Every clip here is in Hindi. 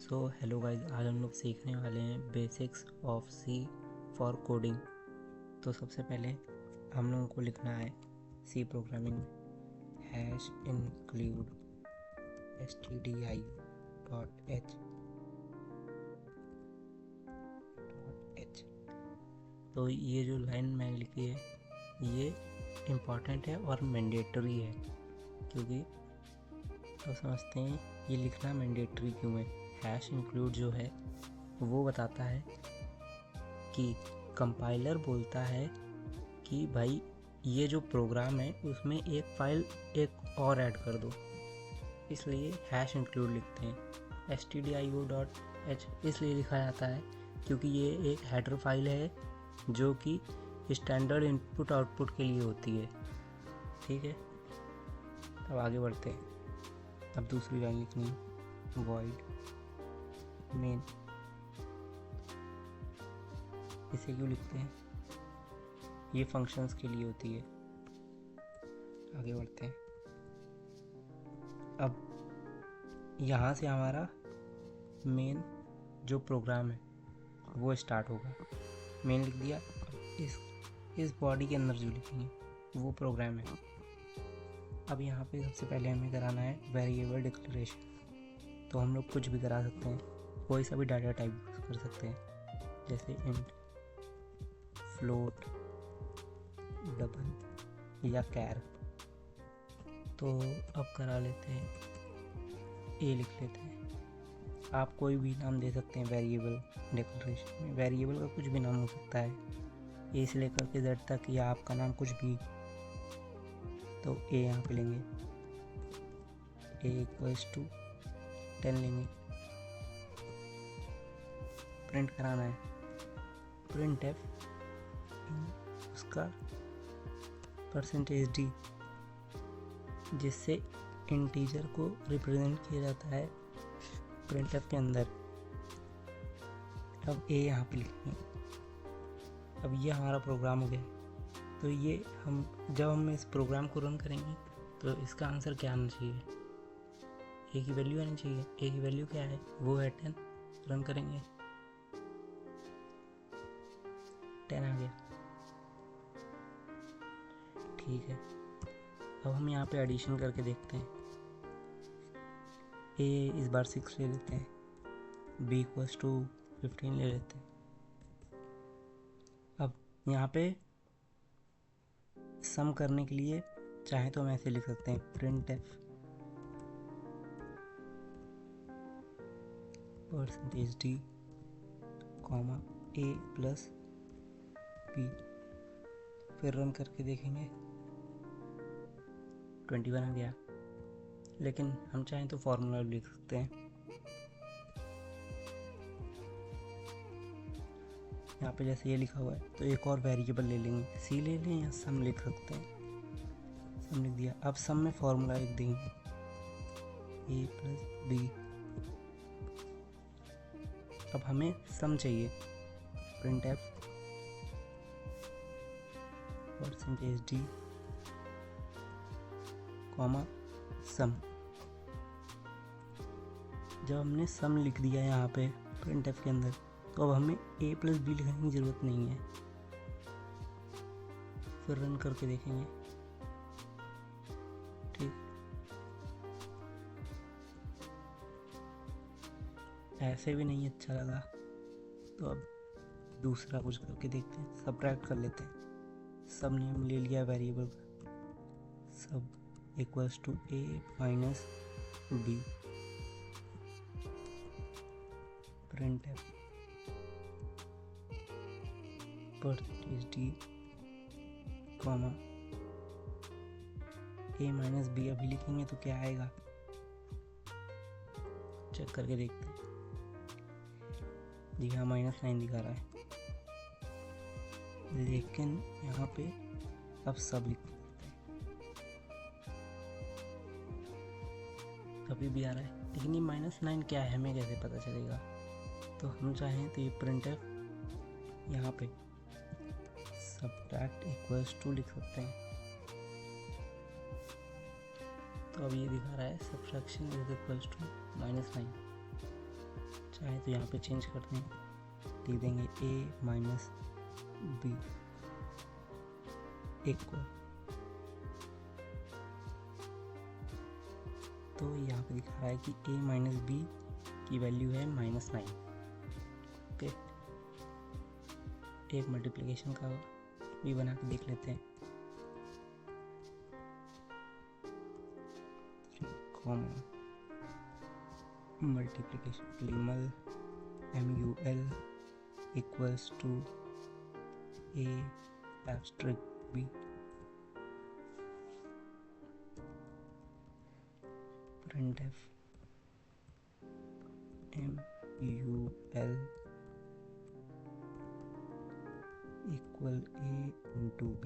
हेलो गाइस, आज हम लोग सीखने वाले हैं basics of C for coding. तो सबसे पहले हम लोगों को लिखना है सी प्रोग्रामिंग में हैश इंक्लूड stdio.h। तो ये जो लाइन मैंने लिखी है ये इम्पॉर्टेंट है और मैंडेटरी है, क्योंकि तो समझते हैं ये लिखना मैंडेटरी क्यों है। हैश इंक्लूड जो है वो बताता है कि कंपाइलर बोलता है कि भाई ये जो प्रोग्राम है उसमें एक फाइल एक और ऐड कर दो, इसलिए हैश इंक्लूड लिखते हैं। stdio.h इसलिए लिखा जाता है क्योंकि ये एक हेडर फाइल है जो कि स्टैंडर्ड इनपुट आउटपुट के लिए होती है। ठीक है, अब आगे बढ़ते हैं। अब दूसरी लाइन लिखनी है void main। इसे क्यों लिखते हैं? ये फंक्शंस के लिए होती है। आगे बढ़ते हैं। अब यहाँ से हमारा मेन जो प्रोग्राम है वो स्टार्ट होगा। मेन लिख दिया। इस बॉडी के अंदर जो लिखेंगे वो प्रोग्राम है। अब यहाँ पे सबसे पहले हमें कराना है वेरिएबल डिक्लेरेशन। तो हम लोग कुछ भी करा सकते हैं, कोई सा भी डाटा टाइप यूज़ कर सकते हैं, जैसे इंट, फ्लोट, डबल या कैर। तो अब करा लेते हैं ए लिख लेते हैं। आप कोई भी नाम दे सकते हैं वेरिएबल डिक्लेरेशन में। वेरिएबल का कुछ भी नाम हो सकता है, ए से लेकर के जेड तक, या आपका नाम कुछ भी। तो ए यहाँ पे लेंगे, ए इक्वल्स टू 10 लेंगे। प्रिंट कराना है प्रिंट एफ उसका %d, जिससे इंटीजर को रिप्रेजेंट किया जाता है प्रिंट एफ के अंदर। अब ए यहाँ पे लिखेंगे। अब ये हमारा प्रोग्राम हो गया। तो ये जब हम इस प्रोग्राम को रन करेंगे तो इसका आंसर क्या आना चाहिए? ए की वैल्यू आनी चाहिए। ए की वैल्यू क्या है? वो है 10। रन करेंगे, 10 आ गया। ठीक है, अब हम यहाँ पे एडिशन करके देखते हैं। ए इस बार 6 ले लेते हैं, बी इक्वल्स टू 15 ले लेते हैं। अब यहाँ पे सम करने के लिए चाहे तो हम ऐसे लिख सकते हैं प्रिंट एफ %d कॉमा ए प्लस बी। फिर रन करके देखेंगे, 21 आ गया। लेकिन हम चाहें तो फॉर्मूला भी लिख सकते हैं। यहाँ पे जैसे ये लिखा हुआ है तो एक और वेरिएबल ले लेंगे, सी ले लें या सम लिख सकते हैं। सम लिख दिया। अब सम में फॉर्मूला लिख देंगे ए प्लस बी। अब हमें सम चाहिए, प्रिंट एफ %d कॉमा सम। जब हमने सम लिख दिया यहाँ पे प्रिंट एफ के अंदर, तो अब हमें ए प्लस बी लिखने की ज़रूरत नहीं है। फिर रन करके देखेंगे। ठीक, ऐसे भी नहीं अच्छा लगा तो अब दूसरा कुछ करके देखते हैं। सबट्रैक्ट कर लेते हैं। सब ने हम ले लिया वेरिएबल का, सब equals to A minus B. Print F %d comma A minus B. अभी लिखेंगे तो क्या आएगा, चेक करके देखते हैं। जी हाँ, -9 दिखा रहा है, लेकिन यहाँ पे अब सब लिख देते हैं। अभी भी आ रहा है, लेकिन ये -9 क्या है हमें कैसे पता चलेगा? तो हम चाहें तो ये प्रिंट एफ यहाँ पे सबट्रैक्ट इक्वल्स टू लिख सकते हैं। तो अब ये दिखा रहा है सब्ट्रैक्शन इज इक्वल्स टू -9। चाहे तो यहाँ पे चेंज करते हैं, लिख देंगे a माइनस बी इक्वल, तो यहाँ पे दिखा रहा है कि a माइनस बी की वैल्यू है -9। ओके, एक मल्टीप्लिकेशन का भी बना के देख लेते हैं। मल्टीप्लिकेशन लिमल MUL equals to a abstract b printf MUL equal a into b,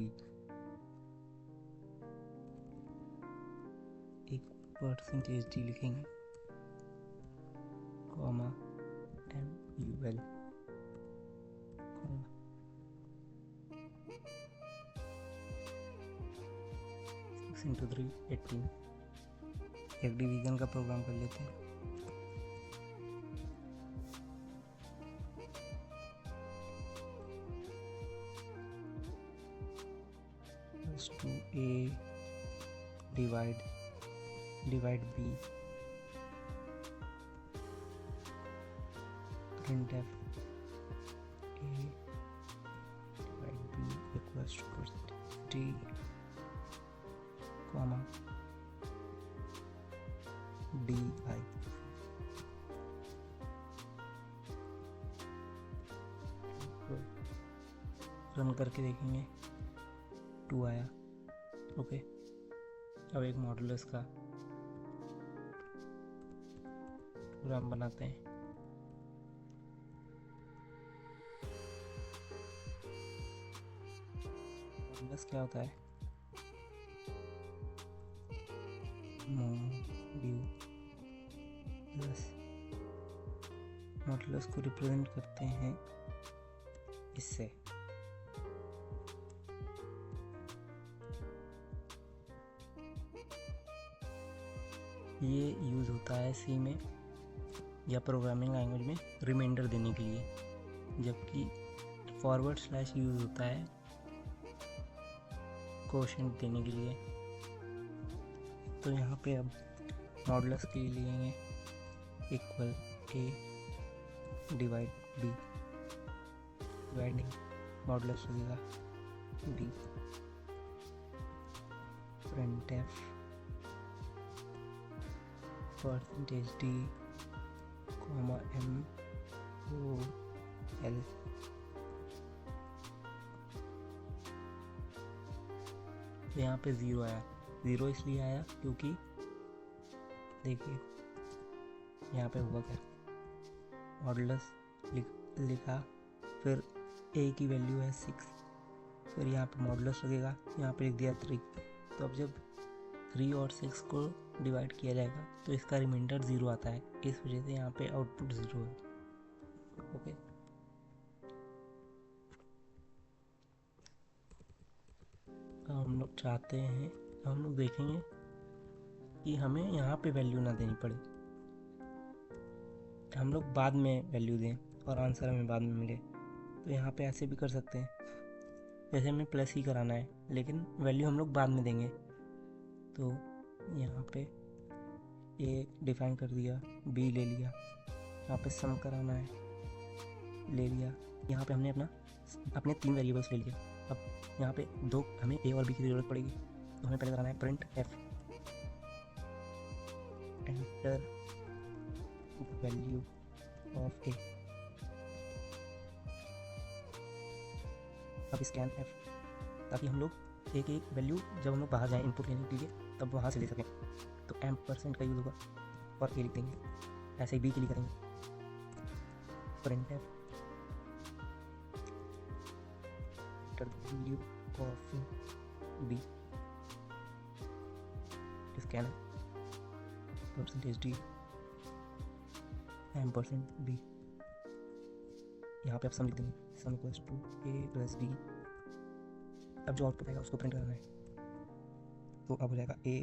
एक परसेंटेज d लिखेंगे, कॉमा MUL, कॉमा 6 इंटू 3 18। एक डिवीजन का प्रोग्राम कर लेते हैं। To a divide b, printf a divide b equals to d, comma di। Run करके देखेंगे 2 आया। ओके, अब एक मॉडुलस का प्रोग्राम बनाते हैं। मॉडुलस क्या होता है? मॉडुलस को रिप्रेजेंट करते हैं इससे, ये यूज़ होता है सी में या प्रोग्रामिंग लैंग्वेज में रिमाइंडर देने के लिए, जबकि फॉरवर्ड स्लैश यूज़ होता है कोशेंट देने के लिए। तो यहाँ पे अब मॉडुलस के लिए लेंगे equal a divide b, dividing modulus लगेगा d, printf percentage d, comma MUL, तो यहाँ पे 0 आया। 0 इसलिए आया क्योंकि देखिए यहाँ पे हुआ क्या, मॉडुलस लिखा, फिर a की वैल्यू है 6, फिर यहाँ पे मॉडुलस लगेगा, यहाँ पे लिख दिया 3। तो अब जब 3 और 6 को डिवाइड किया जाएगा तो इसका रिमाइंडर 0 आता है, इस वजह से यहाँ पे आउटपुट 0 है। ओके, हम लोग चाहते हैं, हम लोग देखेंगे कि हमें यहाँ पे वैल्यू ना देनी पड़े, हम लोग बाद में वैल्यू दें और आंसर हमें बाद में मिले। तो यहाँ पे ऐसे भी कर सकते हैं, जैसे हमें प्लस ही कराना है लेकिन वैल्यू हम लोग बाद में देंगे। तो यहाँ पे a डिफाइन कर दिया, b ले लिया, यहाँ पे सम कराना है, ले लिया, यहाँ पे हमने अपने 3 वेरिएबल्स ले लिए। अब यहाँ पे 2 हमें a और b की ज़रूरत पड़ेगी, तो हमें पहले कराना है printf enter value of a। अब स्कैन f, ताकि हम लोग एक वैल्यू जब हम लोग बाहर जाएं इनपुट लेने के लिए तब वहाँ से ले सकें। तो %% का यूज़ होगा और a लिख देंगे, ऐसे ही b के लिए करेंगे printf value of b, scan %d %b। यहाँ पे आप सम लिख देंगे, sum equals to a plus b। अब जो आउटपुट आएगा उसको प्रिंट करना है, तो अब हो जाएगा a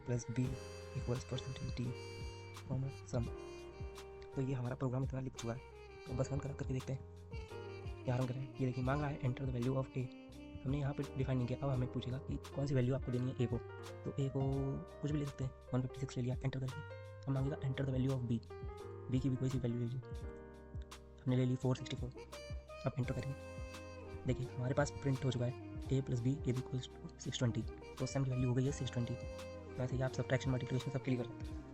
plus b equals %d comma sum. तो ये हमारा प्रोग्राम इतना लिख चुका है, तो बस रन करके देखते हैं। यहाँ रन करें, ये देखिए मांग रहा है एंटर द वैल्यू ऑफ ए। हमने यहाँ पे डिफाइन नहीं किया, अब हमें पूछेगा कि कौन सी वैल्यू आपको देनी है ए को। तो ए को कुछ भी ले सकते हैं, 156 ले लिया एंटर करके। अब मांगेगा enter the value of B, B की भी कोई सी वैल्यू ले लीजिए, हमने ले ली 464। अब एंटर करेंगे, देखिए हमारे पास प्रिंट हो चुका है a + b = 620। तो सम की वैल्यू हो गई है 620। वैसे ही आप सब्ट्रैक्शन मल्टीप्लिकेशन सब के लिए कर सकते हैं।